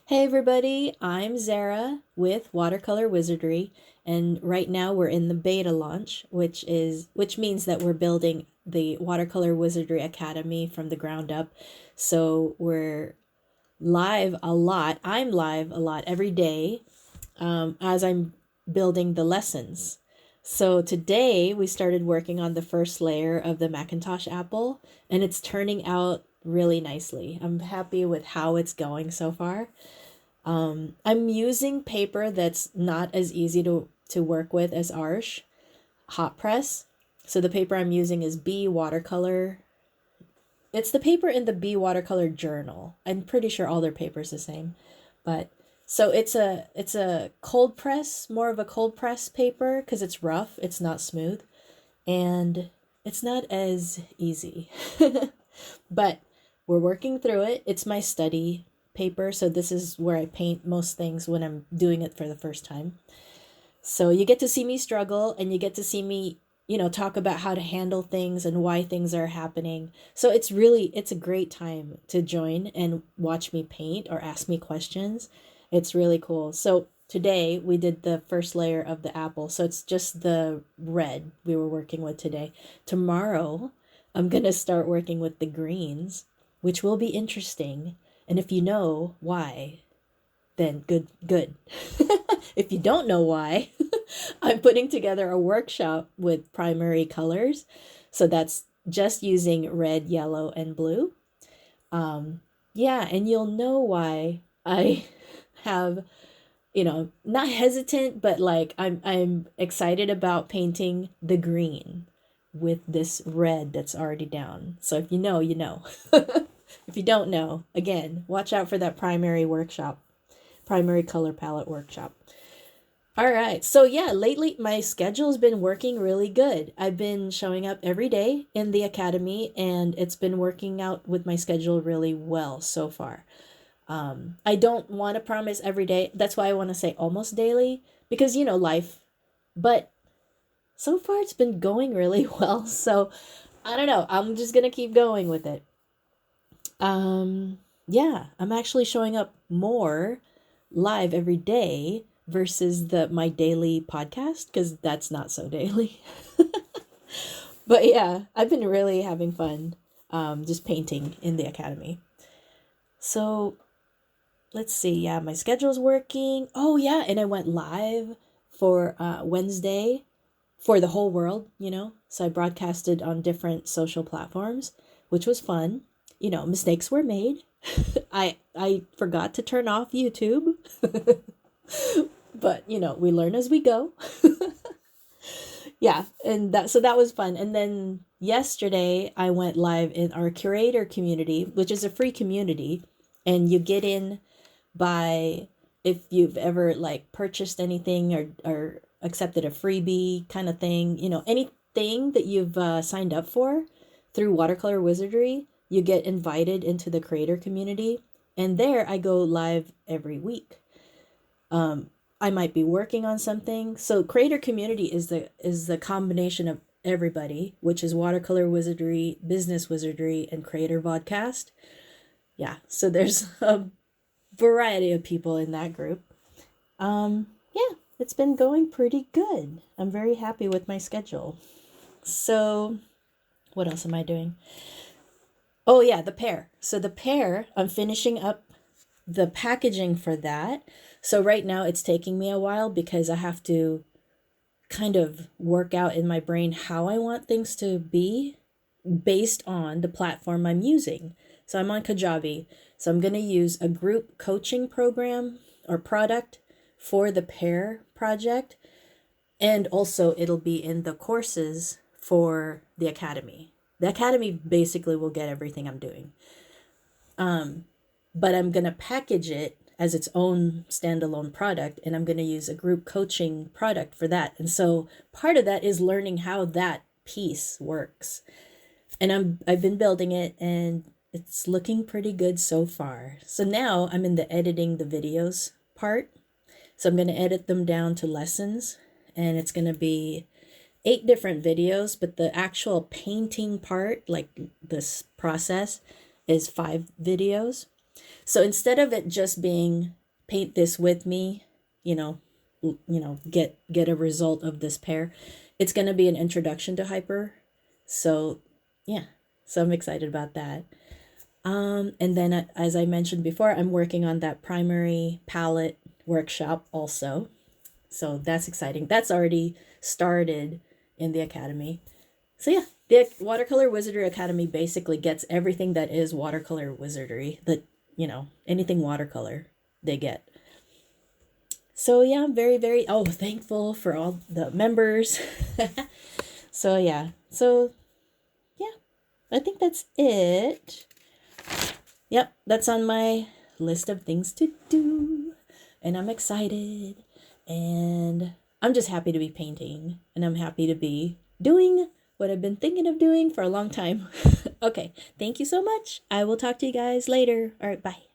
Hey everybody, I'm Zarah with Watercolor Wizardry, and right now we're in the beta launch, which means that we're building the Watercolor Wizardry Academy from the ground up. So we're live a lot. I'm live a lot every day as I'm building the lessons. So today we started working on the first layer of the Macintosh apple, and it's turning out really nicely. I'm happy with how it's going so far. I'm using paper that's not as easy to work with as Arch, hot press. So the paper I'm using is BE Watercolor. It's the paper in the BE Watercolor Journal. I'm pretty sure all their paper's the same. But so it's a cold press, more of a cold press paper because it's rough, it's not smooth, and it's not as easy. But we're working through it. It's my study paper, so this is where I paint most things when I'm doing it for the first time. So you get to see me struggle and you get to see me, talk about how to handle things and why things are happening. So it's a great time to join and watch me paint or ask me questions. It's really cool. So today we did the first layer of the apple. So it's just the red we were working with today. Tomorrow I'm going to start working with the greens, which will be interesting. And if you know why, then good. If you don't know why, I'm putting together a workshop with primary colors. So that's just using red, yellow, and blue. Yeah, and you'll know why I have, not hesitant, but like I'm excited about painting the green with this red that's already down. So if you know, you know. If you don't know, again, watch out for that primary color palette workshop. All right. So yeah, lately my schedule's been working really good. I've been showing up every day in the academy and it's been working out with my schedule really well so far. I don't want to promise every day. That's why I want to say almost daily because, life. But so far it's been going really well. So I don't know. I'm just going to keep going with it. Yeah, I'm actually showing up more live every day versus the my daily podcast because that's not so daily. But yeah, I've been really having fun just painting in the academy. So let's see. Yeah, my schedule's working. Oh yeah, and I went live for Wednesday for the whole world, So I broadcasted on different social platforms, which was fun. Mistakes were made. I forgot to turn off YouTube. But, we learn as we go. Yeah, and that was fun. And then yesterday I went live in our curator community, which is a free community, and you get in by if you've ever like purchased anything or accepted a freebie kind of thing, anything that you've signed up for through Watercolor Wizardry, you get invited into the creator community. And there I go live every week. I might be working on something. So creator community is the combination of everybody, which is Watercolor Wizardry, Business Wizardry, and Creator Vodcast. Yeah, so there's a variety of people in that group. Yeah, it's been going pretty good. I'm very happy with my schedule. So, what else am I doing? Oh yeah, the pear. So the pear, I'm finishing up the packaging for that. So right now it's taking me a while because I have to kind of work out in my brain how I want things to be based on the platform I'm using. So I'm on Kajabi. So I'm going to use a group coaching program or product for the Pear Project. And also it'll be in the courses for the Academy. The Academy basically will get everything I'm doing. But I'm going to package it as its own standalone product, and I'm going to use a group coaching product for that. And so part of that is learning how that piece works. And I've been building it and it's looking pretty good so far. So now I'm in the editing the videos part. So I'm going to edit them down to lessons, and it's going to be 8 different videos, but the actual painting part, like this process, is 5 videos. So instead of it just being paint this with me, you know, get a result of this pair, it's going to be an introduction to hyper. So yeah, so I'm excited about that. And then as I mentioned before, I'm working on that primary palette workshop also. So that's exciting. That's already started in the academy. So yeah, the Watercolor Wizardry Academy basically gets everything that is watercolor wizardry, that, anything watercolor they get. So yeah, I'm very, very thankful for all the members. So yeah. So yeah, I think that's it. Yep, that's on my list of things to do. And I'm excited. And I'm just happy to be painting. And I'm happy to be doing what I've been thinking of doing for a long time. Okay, thank you so much. I will talk to you guys later. All right, bye.